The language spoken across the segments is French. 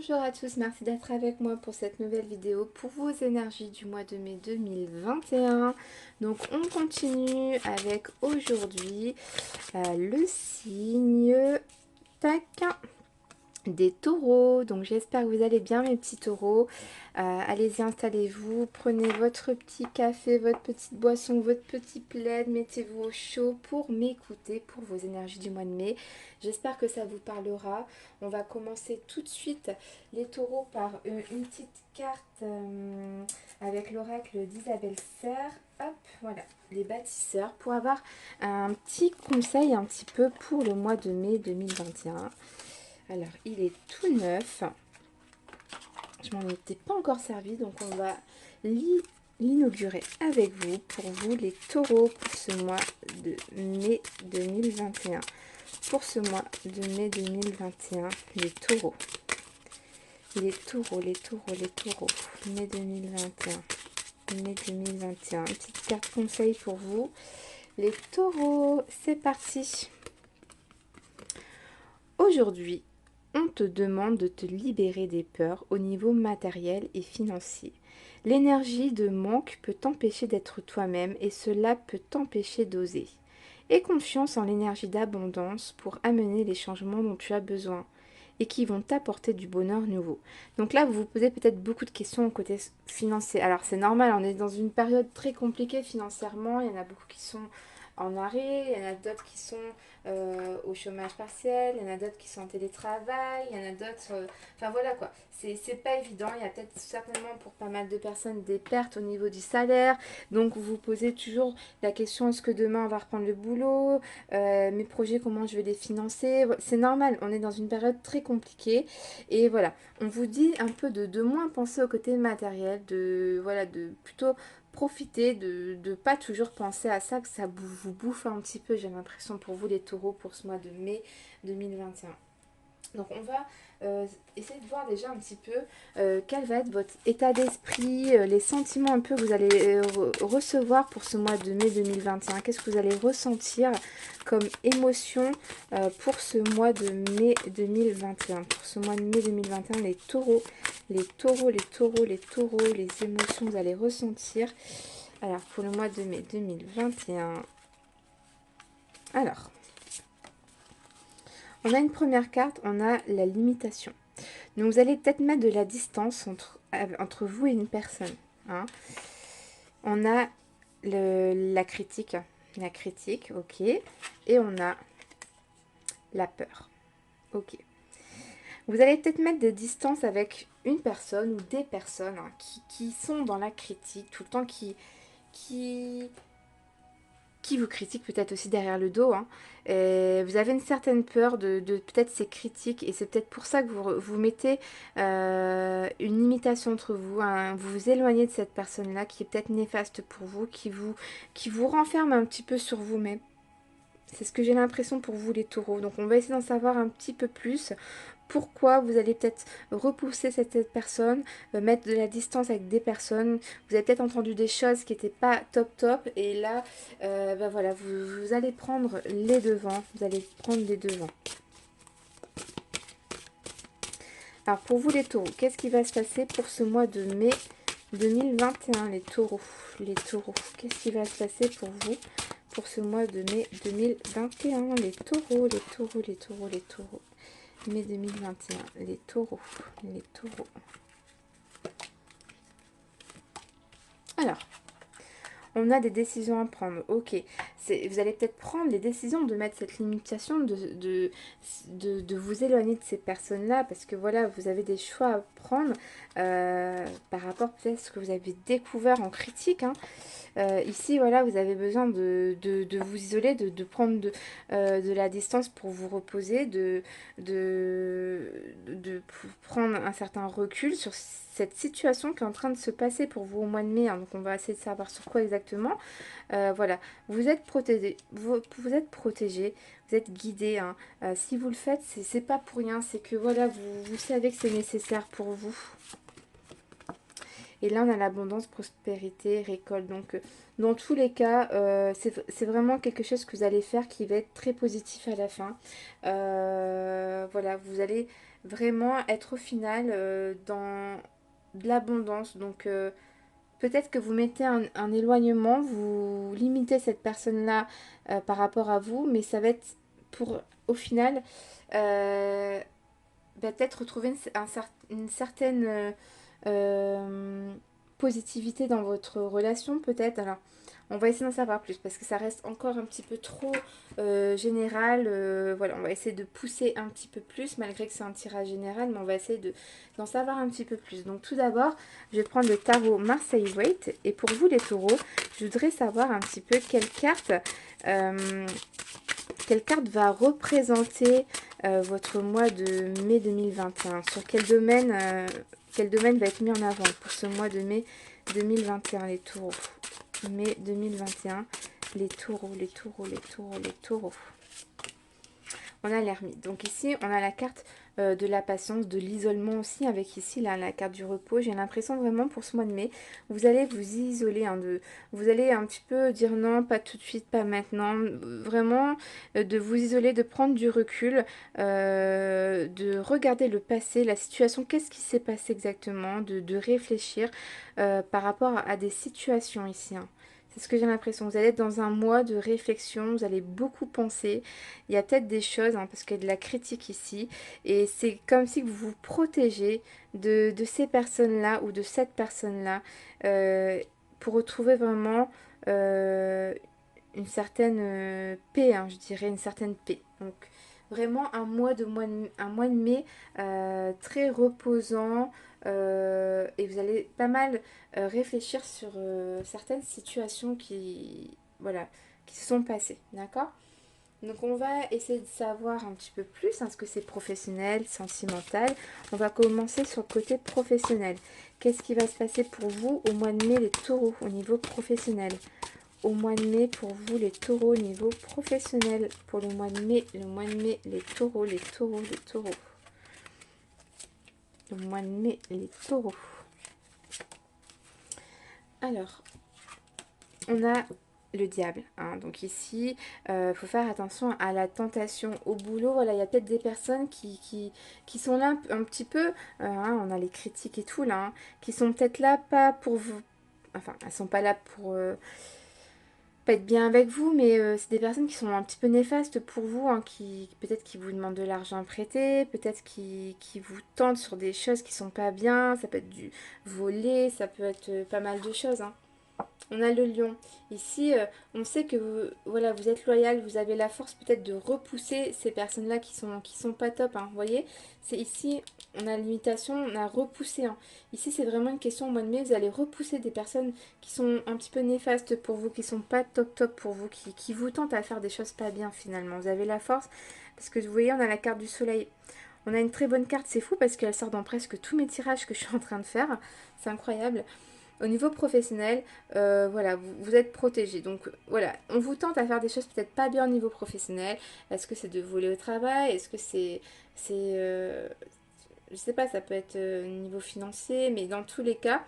Bonjour à tous, merci d'être avec moi pour cette nouvelle vidéo pour vos énergies du mois de mai 2021. Donc on continue avec aujourd'hui le signe tac des taureaux. Donc j'espère que vous allez bien mes petits taureaux. Allez-y, installez-vous, prenez votre petit café, votre petite boisson, votre petit plaid, mettez-vous au chaud pour m'écouter pour vos énergies du mois de mai. J'espère que ça vous parlera. On va commencer tout de suite les taureaux par une petite carte avec l'oracle d'Isabelle Serre. Hop, voilà, les bâtisseurs, pour avoir un petit conseil un petit peu pour le mois de mai 2021. Alors, il est tout neuf. Je m'en étais pas encore servi, donc on va l'inaugurer avec vous, pour vous les taureaux, pour ce mois de mai 2021. Pour ce mois de mai 2021, les taureaux. Les taureaux, les taureaux, les taureaux. Mai 2021. Mai 2021. Une petite carte conseil pour vous. Les taureaux, c'est parti. Aujourd'hui, on te demande de te libérer des peurs au niveau matériel et financier. L'énergie de manque peut t'empêcher d'être toi-même et cela peut t'empêcher d'oser. Aie confiance en l'énergie d'abondance pour amener les changements dont tu as besoin et qui vont t'apporter du bonheur nouveau. Donc là, vous vous posez peut-être beaucoup de questions au côté financier. Alors c'est normal, on est dans une période très compliquée financièrement. Il y en a beaucoup qui sont en arrêt, il y en a d'autres qui sont au chômage partiel, il y en a d'autres qui sont en télétravail, il y en a d'autres... Enfin voilà quoi, c'est pas évident. Il y a peut-être certainement pour pas mal de personnes des pertes au niveau du salaire. Donc vous vous posez toujours la question, est-ce que demain on va reprendre le boulot, mes projets, comment je vais les financer. C'est normal, on est dans une période très compliquée. Et voilà, on vous dit un peu de moins penser au côté matériel, voilà, de plutôt profiter, de ne pas toujours penser à ça, que ça vous bouffe un petit peu, j'ai l'impression, pour vous les taureaux, pour ce mois de mai 2021. Donc on va essayer de voir déjà un petit peu quel va être votre état d'esprit, les sentiments un peu que vous allez recevoir pour ce mois de mai 2021. Qu'est-ce que vous allez ressentir comme émotion pour ce mois de mai 2021. Pour ce mois de mai 2021, les taureaux, les taureaux, les taureaux, les taureaux, les émotions que vous allez ressentir. Alors pour le mois de mai 2021, alors... on a une première carte, on a la limitation. Donc vous allez peut-être mettre de la distance entre vous et une personne. Hein. On a la critique, ok. Et on a la peur, ok. Vous allez peut-être mettre des distances avec une personne ou des personnes hein, qui sont dans la critique tout le temps, qui vous critique peut-être aussi derrière le dos. Hein. Vous avez une certaine peur de peut-être ces critiques et c'est peut-être pour ça que vous mettez une limitation entre vous. Hein. Vous vous éloignez de cette personne-là qui est peut-être néfaste pour vous, qui vous renferme un petit peu sur vous-même. C'est ce que j'ai l'impression pour vous les taureaux. Donc on va essayer d'en savoir un petit peu plus. Pourquoi vous allez peut-être repousser cette personne, mettre de la distance avec des personnes. Vous avez peut-être entendu des choses qui n'étaient pas top. Et là, ben voilà, vous allez prendre les devants. Vous allez prendre les devants. Alors pour vous les taureaux, qu'est-ce qui va se passer pour ce mois de mai 2021, les taureaux? Les taureaux, qu'est-ce qui va se passer pour vous pour ce mois de mai 2021? Les taureaux, les taureaux, les taureaux, les taureaux. Mai 2021, les taureaux, les taureaux. Alors, on a des décisions à prendre, ok. Vous allez peut-être prendre les décisions de mettre cette limitation, de vous éloigner de ces personnes-là, parce que voilà, vous avez des choix à prendre par rapport peut-être à ce que vous avez découvert en critique. Hein. Ici, voilà, vous avez besoin de vous isoler, de prendre de la distance pour vous reposer, de prendre un certain recul sur cette situation qui est en train de se passer pour vous au mois de mai. Hein. Donc, on va essayer de savoir sur quoi exactement. Voilà, vous êtes protégé, vous êtes guidé. Hein. Si vous le faites, c'est pas pour rien, c'est que voilà, vous savez que c'est nécessaire pour vous. Et là, on a l'abondance, prospérité, récolte. Donc, dans tous les cas, c'est vraiment quelque chose que vous allez faire qui va être très positif à la fin. Voilà, vous allez vraiment être au final dans de l'abondance. Donc peut-être que vous mettez un éloignement, vous limitez cette personne-là par rapport à vous, mais ça va être pour au final euh, peut-être retrouver une certaine euh, positivité dans votre relation peut-être. Alors on va essayer d'en savoir plus parce que ça reste encore un petit peu trop général. Voilà, on va essayer de pousser un petit peu plus malgré que c'est un tirage général, mais on va essayer d'en savoir un petit peu plus. Donc tout d'abord, je vais prendre le tarot Marseille Waite et pour vous les taureaux, je voudrais savoir un petit peu euh, quelle carte va représenter votre mois de mai 2021. Sur quel domaine va être mis en avant pour ce mois de mai 2021, les taureaux. Mai 2021, les taureaux, les taureaux, les taureaux, les taureaux. On a l'ermite. Donc ici, on a la carte de la patience, de l'isolement aussi, avec ici là, la carte du repos. J'ai l'impression vraiment pour ce mois de mai, vous allez vous isoler, hein, vous allez un petit peu dire non, pas tout de suite, pas maintenant. Vraiment, de vous isoler, de prendre du recul, de regarder le passé, la situation, qu'est-ce qui s'est passé exactement, de réfléchir par rapport à des situations ici, hein. C'est ce que j'ai l'impression. Vous allez être dans un mois de réflexion, vous allez beaucoup penser. Il y a peut-être des choses, hein, parce qu'il y a de la critique ici. Et c'est comme si vous vous protégez de ces personnes-là ou de cette personne-là euh, pour retrouver vraiment une certaine paix, hein, je dirais, une certaine paix. Donc vraiment un mois de mai très reposant et vous allez pas mal réfléchir sur certaines situations voilà, qui se sont passées, d'accord? Donc on va essayer de savoir un petit peu plus, hein, ce que c'est professionnel, sentimental. On va commencer sur le côté professionnel. Qu'est-ce qui va se passer pour vous au mois de mai les taureaux au niveau professionnel? Au mois de mai pour vous les taureaux au niveau professionnel. Pour le mois de mai, les taureaux, les taureaux, les taureaux. Le mois de mai, les taureaux. Alors, on a le diable, hein. Donc ici, faut faire attention à la tentation au boulot. Voilà, il y a peut-être des personnes qui sont là un petit peu, hein, on a les critiques et tout là, hein, qui sont peut-être là pas pour vous, enfin, elles sont pas là pour pas être bien avec vous, mais c'est des personnes qui sont un petit peu néfastes pour vous, hein, qui peut-être qui vous demandent de l'argent prêté, peut-être qui vous tentent sur des choses qui sont pas bien. Ça peut être du voler, ça peut être pas mal de choses, hein. On a le lion. Ici, on sait que voilà, vous êtes loyal, vous avez la force peut-être de repousser ces personnes-là qui sont pas top, hein. Vous voyez, c'est ici, on a l'imitation, on a repoussé, hein. Ici, c'est vraiment une question au mois de mai, vous allez repousser des personnes qui sont un petit peu néfastes pour vous, qui sont pas top top pour vous, qui vous tentent à faire des choses pas bien finalement. Vous avez la force, parce que vous voyez, on a la carte du soleil. On a une très bonne carte, c'est fou parce qu'elle sort dans presque tous mes tirages que je suis en train de faire. C'est incroyable. Au niveau professionnel, voilà, vous êtes protégé. Donc voilà, on vous tente à faire des choses peut-être pas bien au niveau professionnel. Est-ce que c'est de voler au travail? Est-ce que c'est je sais pas, ça peut être niveau financier, mais dans tous les cas,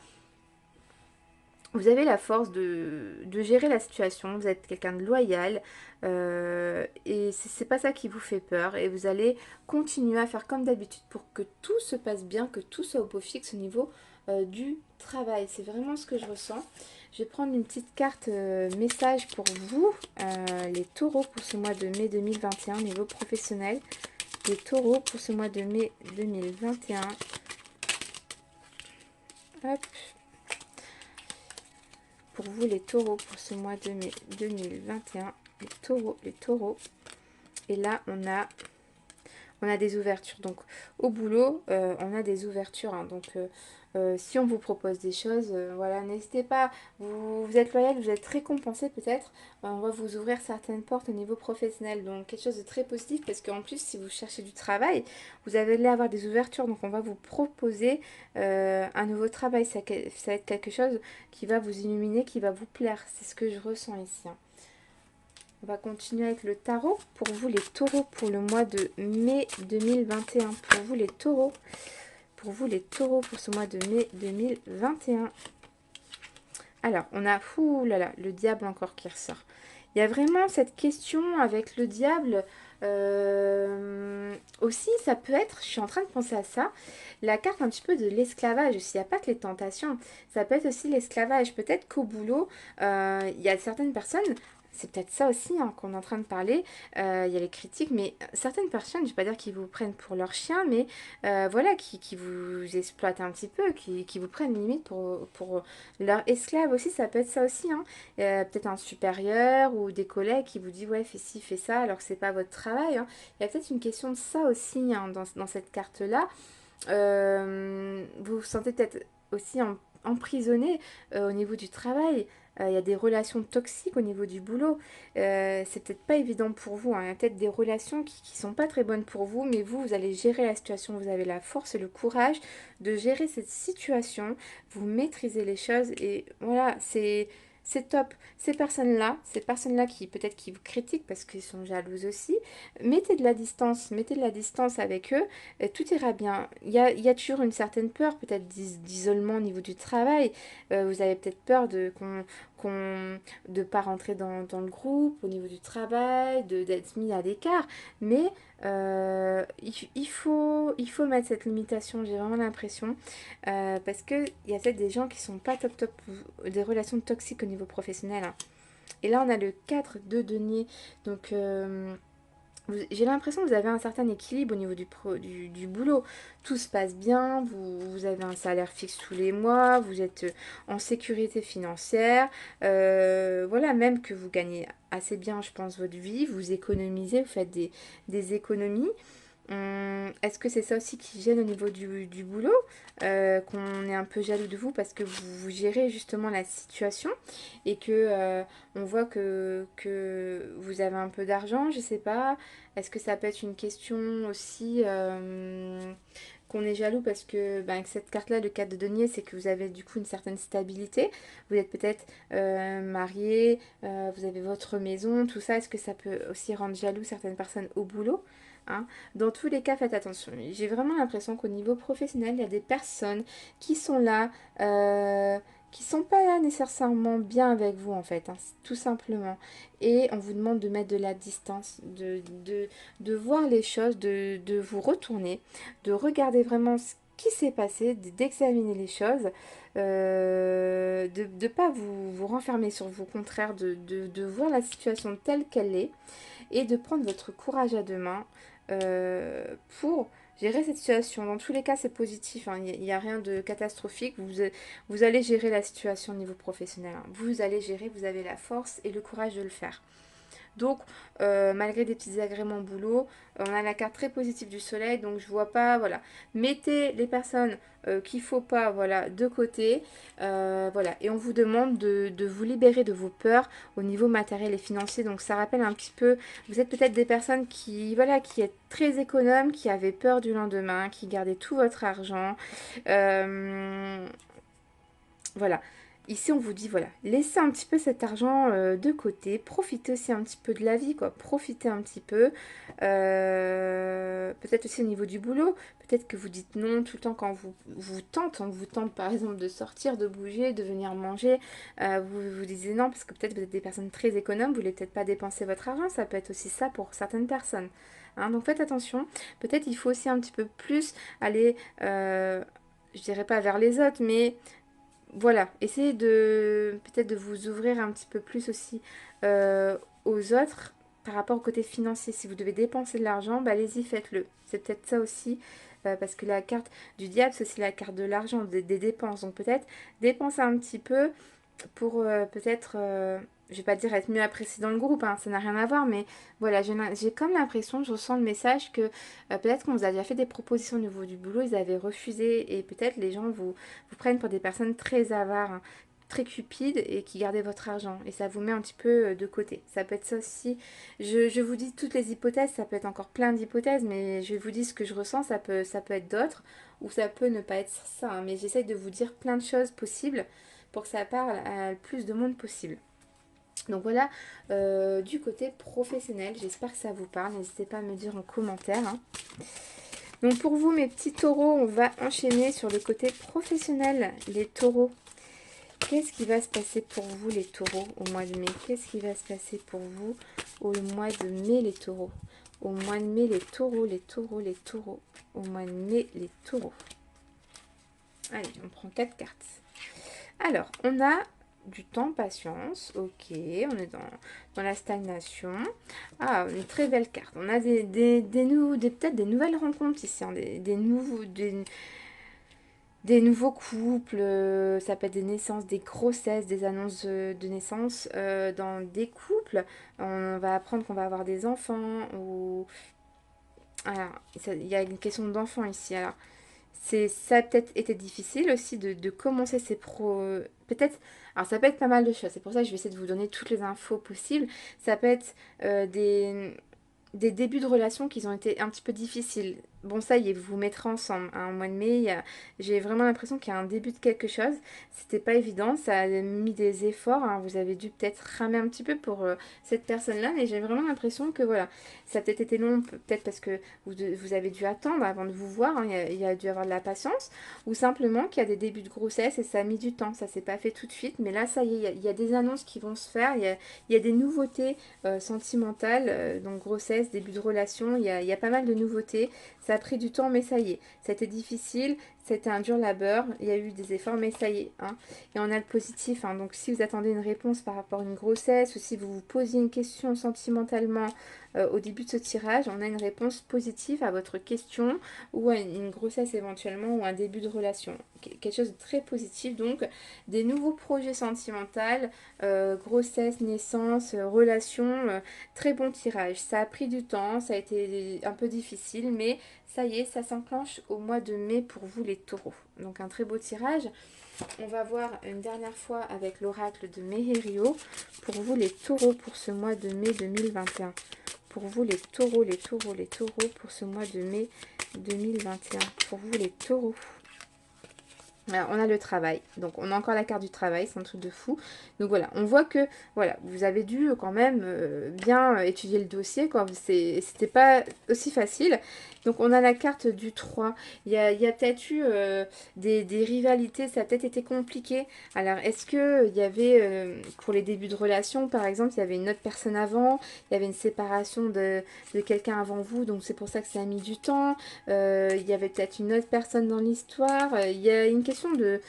vous avez la force de gérer la situation. Vous êtes quelqu'un de loyal et c'est pas ça qui vous fait peur. Et vous allez continuer à faire comme d'habitude pour que tout se passe bien, que tout soit au beau fixe au niveau du travail. C'est vraiment ce que je ressens. Je vais prendre une petite carte message pour vous, les taureaux, pour ce mois de mai 2021 au niveau professionnel. Les taureaux pour ce mois de mai 2021. Hop. Pour vous les taureaux pour ce mois de mai 2021. Les taureaux, les taureaux. Et là, on a des ouvertures. Donc, au boulot, on a des ouvertures, hein. Donc, si on vous propose des choses, voilà, n'hésitez pas. Vous êtes loyal, vous êtes récompensé peut-être. On va vous ouvrir certaines portes au niveau professionnel. Donc, quelque chose de très positif parce qu'en plus, si vous cherchez du travail, vous allez avoir des ouvertures. Donc, on va vous proposer un nouveau travail. Ça va être quelque chose qui va vous illuminer, qui va vous plaire. C'est ce que je ressens ici, hein. On va continuer avec le tarot. Pour vous les taureaux, pour le mois de mai 2021. Pour vous les taureaux. Pour vous les taureaux, pour ce mois de mai 2021. Alors, on a, ouh là là, le diable encore qui ressort. Il y a vraiment cette question avec le diable. Aussi, ça peut être, je suis en train de penser à ça, la carte un petit peu de l'esclavage aussi. Il n'y a pas que les tentations, ça peut être aussi l'esclavage. Peut-être qu'au boulot, il y a certaines personnes, c'est peut-être ça aussi hein, qu'on est en train de parler. Il y a les critiques, mais certaines personnes, je ne vais pas dire qu'ils vous prennent pour leur chien, mais voilà, qui vous exploitent un petit peu, qui vous prennent limite pour leur esclave aussi. Ça peut être ça aussi, hein. Peut-être un supérieur ou des collègues qui vous disent ouais fais ci, fais ça alors que c'est pas votre travail, hein. Il y a peut-être une question de ça aussi hein, dans cette carte-là. Vous vous sentez peut-être aussi emprisonné au niveau du travail. Il y a des relations toxiques au niveau du boulot. C'est peut-être pas évident pour vous, hein. Il y a peut-être des relations qui sont pas très bonnes pour vous, mais vous allez gérer la situation. Vous avez la force et le courage de gérer cette situation. Vous maîtrisez les choses et voilà, c'est top. Ces personnes-là qui peut-être qui vous critiquent parce qu'ils sont jalouses aussi, mettez de la distance avec eux, et tout ira bien. Il y a toujours une certaine peur, peut-être d'isolement au niveau du travail. Vous avez peut-être peur de pas rentrer dans le groupe, au niveau du travail, d'être mis à l'écart. Mais il faut mettre cette limitation, j'ai vraiment l'impression. Parce qu'il y a peut-être des gens qui sont pas top top, des relations toxiques au niveau professionnel, hein. Et là, on a le 4 de denier. Donc, j'ai l'impression que vous avez un certain équilibre au niveau du boulot. Tout se passe bien, vous avez un salaire fixe tous les mois, vous êtes en sécurité financière. Voilà, même que vous gagnez assez bien, je pense, votre vie, vous économisez, vous faites des économies. Est-ce que c'est ça aussi qui gêne au niveau du boulot? Qu'on est un peu jaloux de vous parce que vous gérez justement la situation et que on voit que vous avez un peu d'argent, je sais pas. Est-ce que ça peut être une question aussi qu'on est jaloux parce que ben, avec cette carte-là, le 4 de denier, c'est que vous avez du coup une certaine stabilité. Vous êtes peut-être marié, vous avez votre maison, tout ça. Est-ce que ça peut aussi rendre jaloux certaines personnes au boulot? Hein. Dans tous les cas, faites attention. J'ai vraiment l'impression qu'au niveau professionnel, il y a des personnes qui sont là, qui sont pas là nécessairement bien avec vous en fait, hein, tout simplement. Et on vous demande de mettre de la distance, de voir les choses, de vous retourner, de regarder vraiment ce qui s'est passé, d'examiner les choses, de ne pas vous renfermer sur vous, au contraire, de voir la situation telle qu'elle est et de prendre votre courage à deux mains pour gérer cette situation. Dans tous les cas, c'est positif, hein. Il n'y a rien de catastrophique. Vous allez gérer la situation au niveau professionnel, hein. Vous allez gérer, vous avez la force et le courage de le faire. Donc, malgré des petits agréments au boulot, on a la carte très positive du soleil, donc je vois pas, voilà. Mettez les personnes qu'il faut pas, voilà, de côté, voilà. Et on vous demande de vous libérer de vos peurs au niveau matériel et financier. Donc, ça rappelle un petit peu, vous êtes peut-être des personnes qui, voilà, qui êtes très économes, qui avaient peur du lendemain, qui gardaient tout votre argent. Euh, voilà. Ici, on vous dit, voilà, laissez un petit peu cet argent de côté, profitez aussi un petit peu de la vie, quoi, profitez un petit peu. Peut-être aussi au niveau du boulot, peut-être que vous dites non tout le temps quand on vous tente par exemple de sortir, de bouger, de venir manger, vous disiez non parce que peut-être vous êtes des personnes très économes, vous voulez peut-être pas dépenser votre argent, ça peut être aussi ça pour certaines personnes. Hein, donc faites attention, peut-être il faut aussi un petit peu plus aller, je dirais pas vers les autres, mais voilà, essayez de peut-être de vous ouvrir un petit peu plus aussi aux autres par rapport au côté financier. Si vous devez dépenser de l'argent, bah allez-y, faites-le. C'est peut-être ça aussi, parce que la carte du diable, c'est aussi la carte de l'argent, des dépenses. Donc peut-être dépenser un petit peu pour peut-être, je vais pas dire être mieux apprécié dans le groupe, hein, ça n'a rien à voir, mais voilà, j'ai comme l'impression, je ressens le message que peut-être qu'on vous a déjà fait des propositions au niveau du boulot, ils avaient refusé, et peut-être les gens vous prennent pour des personnes très avares, hein, très cupides, et qui gardaient votre argent, et ça vous met un petit peu de côté. Ça peut être ça aussi. Je vous dis toutes les hypothèses, ça peut être encore plein d'hypothèses, mais je vous dis ce que je ressens, ça peut être d'autres, ou ça peut ne pas être ça, hein, mais j'essaye de vous dire plein de choses possibles pour que ça parle à le plus de monde possible. Donc voilà, du côté professionnel, j'espère que ça vous parle. N'hésitez pas à me dire en commentaire, hein. Donc pour vous, mes petits taureaux, on va enchaîner sur le côté professionnel, les taureaux. qu'est-ce qui va se passer pour vous les taureaux au mois de mai? Qu'est-ce qui va se passer pour vous au mois de mai les taureaux? Au mois de mai les taureaux, les taureaux, les taureaux. Au mois de mai les taureaux. Allez, on prend 4 cartes. Alors, on a du temps, patience, ok, on est dans la stagnation. Ah, une très belle carte. On a peut-être des nouvelles rencontres ici, hein, des nouveaux couples, ça peut être des naissances, des grossesses, des annonces de naissance dans des couples. On va apprendre qu'on va avoir des enfants ou... Alors, il y a une question d'enfant ici. Alors, ça a peut-être été difficile aussi de commencer ces peut-être, alors ça peut être pas mal de choses. C'est pour ça que je vais essayer de vous donner toutes les infos possibles. Ça peut être des débuts de relations qui ont été un petit peu difficiles. Bon, ça y est, vous vous mettrez ensemble. Hein, au mois de mai, j'ai vraiment l'impression qu'il y a un début de quelque chose. C'était pas évident, ça a mis des efforts. Hein, vous avez dû peut-être ramer un petit peu pour cette personne-là, mais j'ai vraiment l'impression que voilà, ça a peut-être été long, peut-être parce que vous avez dû attendre avant de vous voir. Hein, il y a dû avoir de la patience, ou simplement qu'il y a des débuts de grossesse et ça a mis du temps. Ça s'est pas fait tout de suite, mais là, ça y est, il y a des annonces qui vont se faire. Il y a des nouveautés sentimentales, donc grossesse, début de relation. Il y a pas mal de nouveautés. Ça a pris du temps, mais ça y est. C'était difficile, c'était un dur labeur. Il y a eu des efforts, mais ça y est. Hein. Et on a le positif. Hein. Donc, si vous attendez une réponse par rapport à une grossesse ou si vous vous posiez une question sentimentalement au début de ce tirage, on a une réponse positive à votre question ou à une grossesse éventuellement ou un début de relation. Quelque chose de très positif. Donc, des nouveaux projets sentimentaux, grossesse, naissance, relation, très bon tirage. Ça a pris du temps, ça a été un peu difficile, mais ça y est, ça s'enclenche au mois de mai pour vous les taureaux. Donc un très beau tirage. On va voir une dernière fois avec l'oracle de Meherio pour vous les taureaux pour ce mois de mai 2021. Pour vous les taureaux, les taureaux, les taureaux pour ce mois de mai 2021. Pour vous les taureaux. Alors, on a le travail, donc on a encore la carte du travail, c'est un truc de fou. Donc voilà, on voit que voilà, vous avez dû quand même bien étudier le dossier, quoi. C'était pas aussi facile. Donc on a la carte du 3. Il y a peut-être eu des rivalités, ça a peut-être été compliqué. Alors est-ce que il y avait, pour les débuts de relation par exemple, il y avait une autre personne avant, il y avait une séparation de quelqu'un avant vous, donc c'est pour ça que ça a mis du temps. Il y avait peut-être une autre personne dans l'histoire. Il y a une question de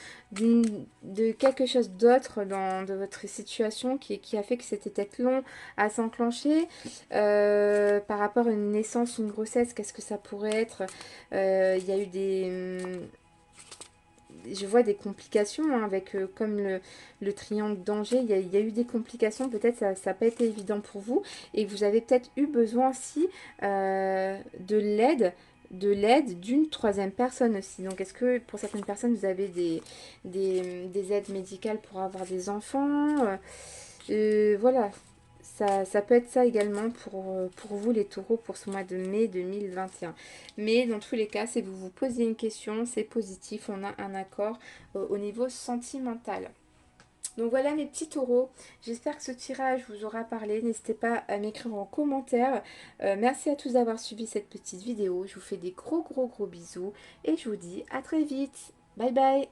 quelque chose d'autre de votre situation qui a fait que c'était peut-être long à s'enclencher. Par rapport à une naissance, une grossesse, qu'est-ce que ça pourrait être? Il y a eu je vois des complications hein, avec comme le triangle danger, il y a eu des complications, peut-être ça n'a pas été évident pour vous et vous avez peut-être eu besoin aussi de l'aide d'une troisième personne aussi. Donc est-ce que pour certaines personnes vous avez des aides médicales pour avoir des enfants voilà, ça peut être ça également pour vous les taureaux pour ce mois de mai 2021. Mais dans tous les cas, si vous vous posez une question, c'est positif, on a un accord au niveau sentimental. Donc voilà mes petits taureaux, j'espère que ce tirage vous aura parlé, n'hésitez pas à m'écrire en commentaire. Merci à tous d'avoir suivi cette petite vidéo, je vous fais des gros bisous et je vous dis à très vite. Bye bye.